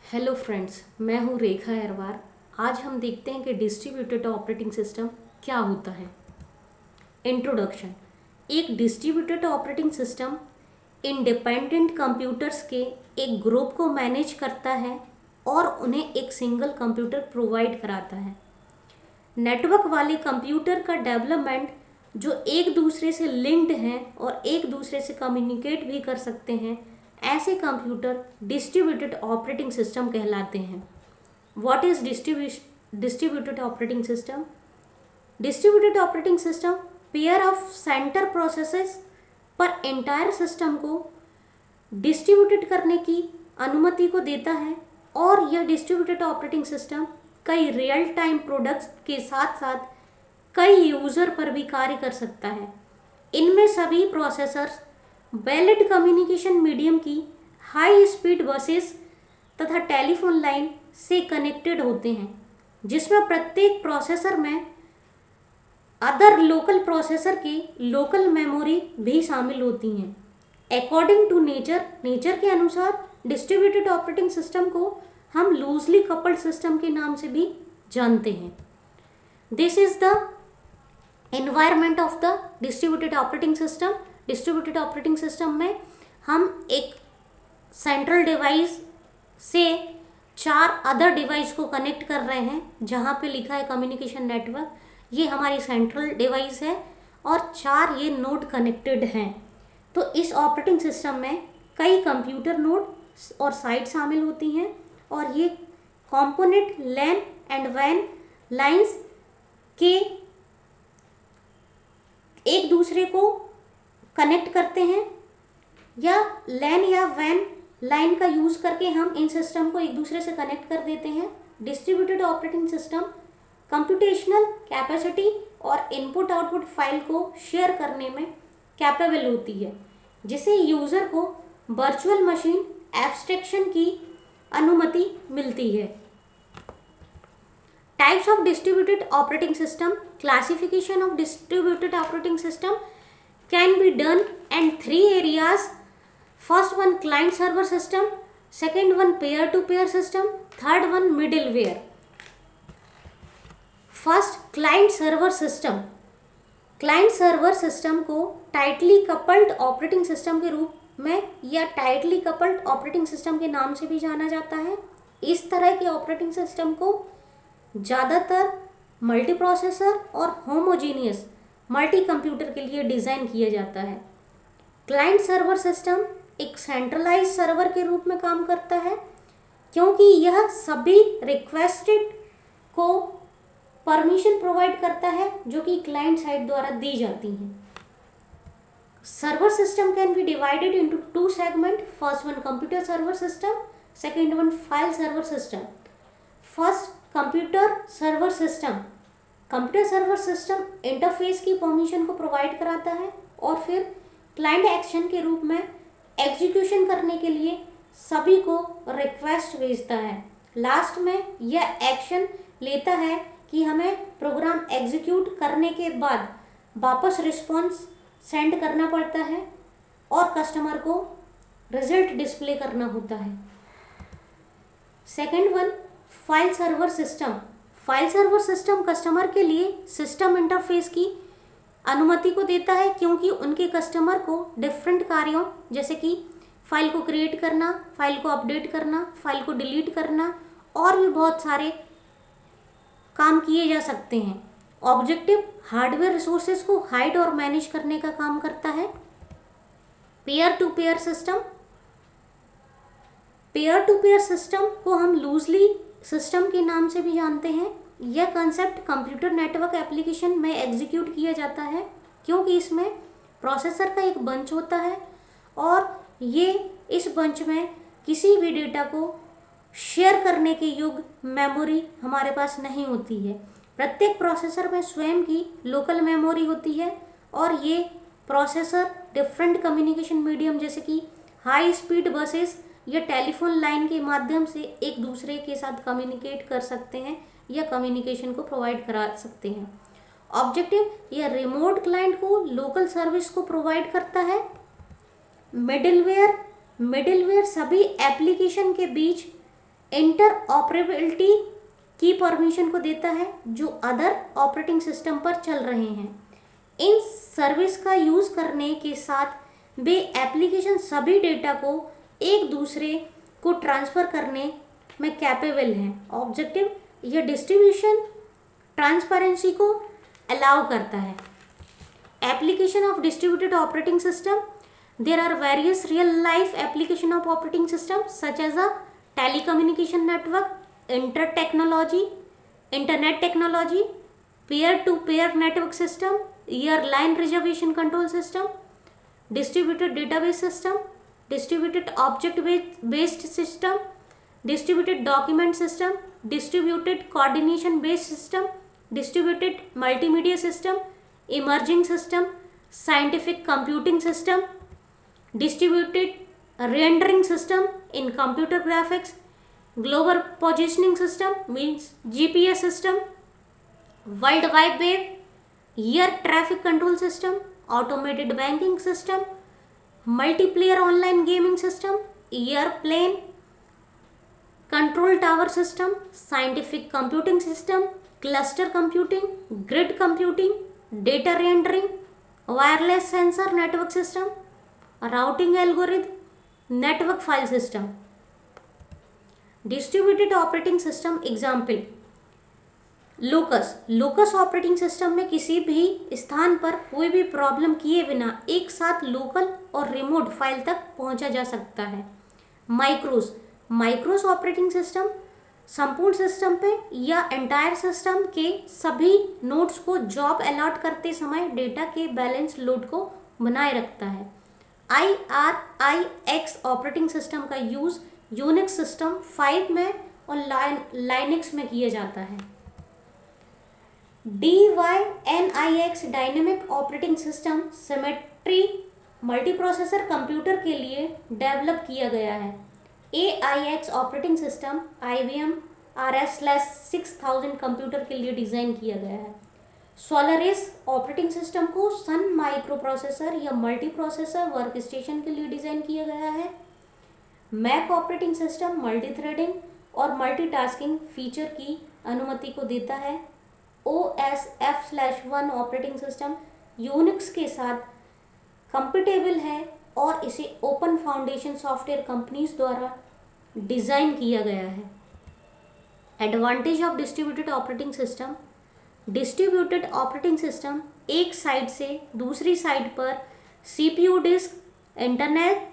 Hello friends, मैं हूँ रेखा अहरवार। आज हम देखते हैं कि डिस्ट्रीब्यूटेड ऑपरेटिंग सिस्टम क्या होता है। इंट्रोडक्शन। एक distributed operating system independent computers के एक ग्रुप को मैनेज करता है और उन्हें एक सिंगल कंप्यूटर प्रोवाइड कराता है। नेटवर्क वाले कंप्यूटर का डेवलपमेंट जो एक दूसरे से लिंक्ड हैं और एक दूसरे से कम्युनिकेट भी कर सकते हैं, ऐसे कंप्यूटर डिस्ट्रीब्यूटेड ऑपरेटिंग सिस्टम कहलाते हैं। What is distributed operating system? Distributed operating system pair of centre processes पर एंटायर सिस्टम को डिस्ट्रीब्यूटेड करने की अनुमति को देता है और यह डिस्ट्रीब्यूटेड ऑपरेटिंग सिस्टम कई रियल टाइम प्रोडक्ट्स के साथ साथ कई यूज़र पर भी कार्य कर सकता है। इनमें सभी प्रोसेसर्स वैलिड कम्युनिकेशन मीडियम की हाई स्पीड बसेस तथा टेलीफोन लाइन से कनेक्टेड होते हैं, जिसमें प्रत्येक प्रोसेसर में अदर लोकल प्रोसेसर की लोकल मेमोरी भी शामिल होती हैं। अकॉर्डिंग टू नेचर के अनुसार डिस्ट्रीब्यूटेड ऑपरेटिंग सिस्टम को हम लूजली कपल्ड सिस्टम के नाम से भी जानते हैं। This is the environment of the distributed operating system. Distributed operating system में हम एक सेंट्रल डिवाइस से 4 अदर डिवाइस को कनेक्ट कर रहे हैं, जहाँ पे लिखा है कम्युनिकेशन नेटवर्क। ये हमारी सेंट्रल डिवाइस है और 4 ये नोड कनेक्टेड हैं। तो इस ऑपरेटिंग सिस्टम में कई कंप्यूटर नोड और साइट शामिल होती हैं और ये कंपोनेंट लैन एंड वैन लाइंस के एक दूसरे को कनेक्ट करते हैं, या लैन या वैन लाइन का यूज़ करके हम इन सिस्टम को एक दूसरे से कनेक्ट कर देते हैं। Distributed operating system computational capacity और इनपुट आउटपुट फाइल को शेयर करने में कैपेबल होती है, जिसे यूज़र को वर्चुअल मशीन एब्स्ट्रैक्शन की अनुमति मिलती है। Types of distributed operating system. Classification of distributed operating system can be done in 3 areas. First one client server system, second one peer to peer system, third one middleware. First client server system. Client server system को tightly coupled operating system के रूप में या tightly coupled operating system के नाम से भी जाना जाता है। इस तरह के ऑपरेटिंग सिस्टम को ज़्यादातर मल्टी प्रोसेसर और होमोजीनियस मल्टी कंप्यूटर के लिए डिज़ाइन किया जाता है। क्लाइंट सर्वर सिस्टम एक सेंट्रलाइज सर्वर के रूप में काम करता है, क्योंकि यह सभी रिक्वेस्टेड को परमिशन प्रोवाइड करता है जो कि क्लाइंट साइड द्वारा दी जाती हैं। Server system can be divided into 2 segment. First one computer server system, second one file server system. First computer server system. Computer server system interface की परमिशन को प्रोवाइड कराता है और फिर क्लाइंट एक्शन के रूप में एग्जीक्यूशन करने के लिए सभी को रिक्वेस्ट भेजता है। लास्ट में यह एक्शन लेता है कि हमें प्रोग्राम एग्जीक्यूट करने के बाद वापस रिस्पॉन्स सेंड करना पड़ता है और कस्टमर को रिजल्ट डिस्प्ले करना होता है। Second one file server system. File server system customer के लिए सिस्टम इंटरफेस की अनुमति को देता है, क्योंकि उनके कस्टमर को डिफरेंट कार्यों जैसे कि फाइल को क्रिएट करना, फाइल को अपडेट करना, फाइल को डिलीट करना और भी बहुत सारे काम किए जा सकते हैं। ऑब्जेक्टिव हार्डवेयर रिसोर्सेज को हाइड और मैनेज करने का काम करता है। Peer to peer system. Peer to peer system को हम लूजली सिस्टम के नाम से भी जानते हैं। यह कंसेप्ट कंप्यूटर नेटवर्क एप्लीकेशन में एग्जीक्यूट किया जाता है, क्योंकि इसमें प्रोसेसर का एक बंच होता है और ये इस बंच में किसी भी डेटा को शेयर करने के योग्य मेमोरी हमारे पास नहीं होती है। प्रत्येक प्रोसेसर में स्वयं की लोकल मेमोरी होती है और ये प्रोसेसर डिफरेंट कम्युनिकेशन मीडियम जैसे कि हाई स्पीड बसेस या टेलीफोन लाइन के माध्यम से एक दूसरे के साथ कम्युनिकेट कर सकते हैं या कम्युनिकेशन को प्रोवाइड करा सकते हैं। ऑब्जेक्टिव यह रिमोट क्लाइंट को लोकल सर्विस को प्रोवाइड करता है। मिडिलवेयर सभी एप्लीकेशन के बीच इंटर ऑपरेबिलिटी की परमिशन को देता है जो अदर ऑपरेटिंग सिस्टम पर चल रहे हैं। इन सर्विस का यूज़ करने के साथ वे एप्लीकेशन सभी डेटा को एक दूसरे को ट्रांसफ़र करने में कैपेबल हैं। ऑब्जेक्टिव या डिस्ट्रीब्यूशन ट्रांसपेरेंसी को अलाउ करता है। Application of distributed operating system, there are various real life application of operating system such as a telecommunication network, internet technology, peer to peer network system, airline reservation control system, distributed database system, distributed object based system, distributed document system, distributed coordination based system, distributed multimedia system, emerging system, scientific computing system, distributed rendering system in computer graphics, global positioning system means GPS system, world wide web, air traffic control system, automated banking system, multiplayer online gaming system, airplane control tower system, scientific computing system, cluster computing, grid computing, data rendering, wireless sensor network system, routing algorithm, network file system. Distributed operating system example locus operating system में किसी भी स्थान पर कोई भी problem किए बिना एक साथ लोकल और रिमोट फाइल तक पहुंचा जा सकता है। माइक्रोस ऑपरेटिंग सिस्टम संपूर्ण सिस्टम पे या एंटायर सिस्टम के सभी नोड्स को जॉब अलॉट करते समय डेटा के बैलेंस लोड को बनाए रखता है। IRIX ऑपरेटिंग सिस्टम का यूज़ यूनिक्स सिस्टम 5 में और लाइनक्स में किया जाता है। DYNIX dynamic operating system symmetry multiprocessor computer के लिए डेवलप किया गया है। AIX operating system IBM RS/6000 computer के लिए डिज़ाइन किया गया है। सोलारिस ऑपरेटिंग सिस्टम को सन माइक्रोप्रोसेसर या मल्टीप्रोसेसर वर्क स्टेशन के लिए डिज़ाइन किया गया है। मैक ऑपरेटिंग सिस्टम मल्टीथ्रेडिंग और मल्टीटास्किंग फीचर की अनुमति को देता है। OS/F/1 ऑपरेटिंग सिस्टम यूनिक्स के साथ कंपेटेबल है और इसे ओपन फाउंडेशन सॉफ्टवेयर कंपनीज द्वारा डिज़ाइन किया गया है। Advantage of distributed operating system, distributed operating system एक साइट से दूसरी साइट पर CPU डिस्क, इंटरनेट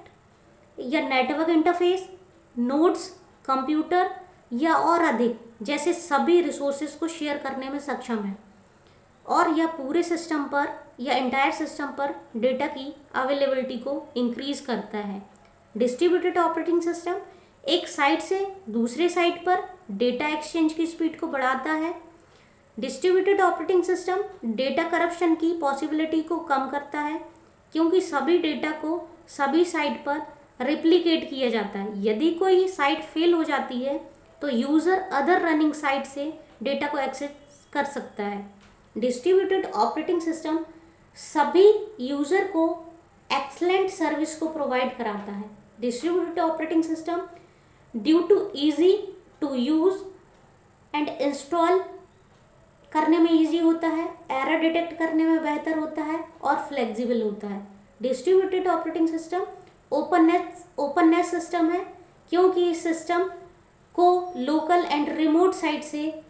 या नेटवर्क इंटरफेस, नोड्स, कंप्यूटर या और अधिक जैसे सभी रिसोर्सेज को शेयर करने में सक्षम है और यह पूरे सिस्टम पर या एंटायर सिस्टम पर डेटा की अवेलेबिलिटी को इंक्रीज करता है। डिस्ट्रीब्यूटेड ऑपरेटिंग सिस्टम एक साइट से दूसरे साइट पर डेटा एक्सचेंज की स्पीड को बढ़ाता है। Distributed operating system data corruption की पॉसिबिलिटी को कम करता है क्योंकि सभी डेटा को सभी साइट पर रिप्लिकेट किया जाता है। यदि कोई साइट फेल हो जाती है तो यूज़र अदर रनिंग साइट से डेटा को एक्सेस कर सकता है। डिस्ट्रीब्यूटेड ऑपरेटिंग सिस्टम सभी यूज़र को एक्सलेंट सर्विस को प्रोवाइड कराता है। Distributed operating system due to easy to use and install करने में इजी होता है, एरर डिटेक्ट करने में बेहतर होता है और फ्लेक्सिबल होता है। Distributed operating system openness system है क्योंकि इस सिस्टम को लोकल एंड रिमोट साइट से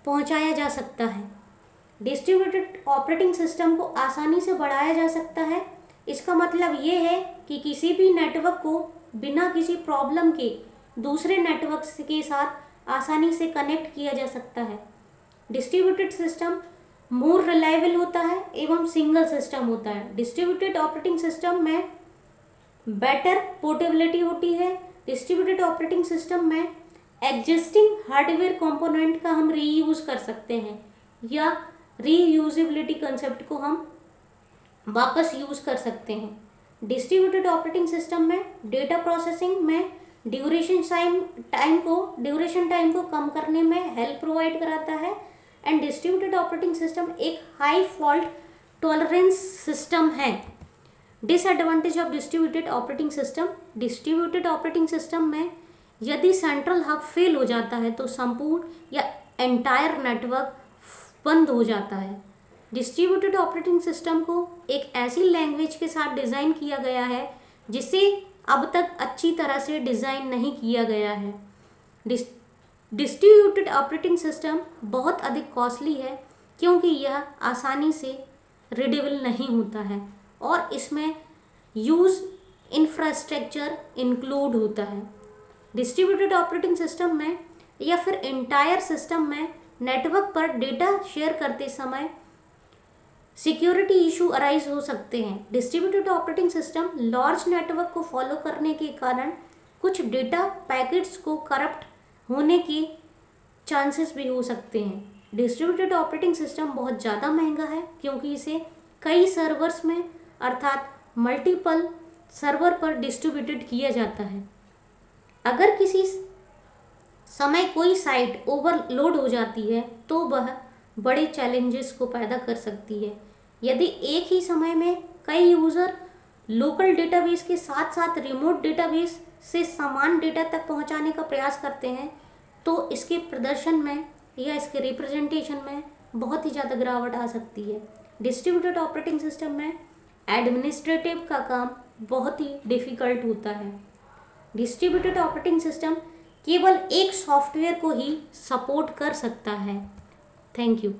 पहुंचाया जा सकता है। डिस्ट्रीब्यूटेड ऑपरेटिंग सिस्टम को आसानी से बढ़ाया जा सकता है। इसका मतलब ये है कि किसी भी नेटवर्क को बिना किसी प्रॉब्लम के दूसरे नेटवर्क के साथ आसानी से कनेक्ट किया जा सकता है। डिस्ट्रीब्यूटेड सिस्टम मोर रिलायबल होता है एवं सिंगल सिस्टम होता है। डिस्ट्रीब्यूटेड ऑपरेटिंग सिस्टम में बेटर पोर्टेबिलिटी होती है। डिस्ट्रीब्यूटेड ऑपरेटिंग सिस्टम में एग्जिस्टिंग हार्डवेयर कंपोनेंट का हम रीयूज कर सकते हैं या रीयूजेबिलिटी कंसेप्ट को हम वापस यूज कर सकते हैं। डिस्ट्रीब्यूटेड ऑपरेटिंग सिस्टम में डेटा प्रोसेसिंग में ड्यूरेशन टाइम को कम करने में हेल्प प्रोवाइड कराता है एंड डिस्ट्रीब्यूटेड ऑपरेटिंग सिस्टम एक हाई फॉल्ट टॉलरेंस सिस्टम है। Disadvantage of distributed operating system, distributed operating system में यदि सेंट्रल हब फेल हो जाता है तो संपूर्ण या एंटायर नेटवर्क बंद हो जाता है। डिस्ट्रीब्यूटेड ऑपरेटिंग सिस्टम को एक ऐसी लैंग्वेज के साथ डिज़ाइन किया गया है जिसे अब तक अच्छी तरह से डिज़ाइन नहीं किया गया है। डिस्ट्रीब्यूटेड ऑपरेटिंग सिस्टम बहुत अधिक कॉस्टली है क्योंकि यह आसानी से रीडेबल नहीं होता है और इसमें यूज इंफ्रास्ट्रक्चर इंक्लूड होता है। डिस्ट्रीब्यूटेड ऑपरेटिंग सिस्टम में या फिर एंटायर सिस्टम में नेटवर्क पर डेटा शेयर करते समय सिक्योरिटी इशू अराइज हो सकते हैं। Distributed operating system large network को फॉलो करने के कारण कुछ डेटा पैकेट्स को करप्ट होने के चांसेस भी हो सकते हैं। डिस्ट्रीब्यूटेड ऑपरेटिंग सिस्टम बहुत ज़्यादा महंगा है क्योंकि इसे कई सर्वर्स में अर्थात मल्टीपल सर्वर पर डिस्ट्रीब्यूटेड किया जाता है। अगर किसी समय कोई साइट ओवरलोड हो जाती है तो वह बड़े चैलेंजेस को पैदा कर सकती है। यदि एक ही समय में कई यूज़र लोकल डेटाबेस के साथ साथ रिमोट डेटाबेस से समान डेटा तक पहुंचाने का प्रयास करते हैं तो इसके प्रदर्शन में या इसके रिप्रेजेंटेशन में बहुत ही ज़्यादा गिरावट आ सकती है। डिस्ट्रीब्यूटेड ऑपरेटिंग सिस्टम में एडमिनिस्ट्रेटिव का काम बहुत ही डिफ़िकल्ट होता है। डिस्ट्रीब्यूटेड ऑपरेटिंग सिस्टम केवल एक सॉफ्टवेयर को ही सपोर्ट कर सकता है। Thank you.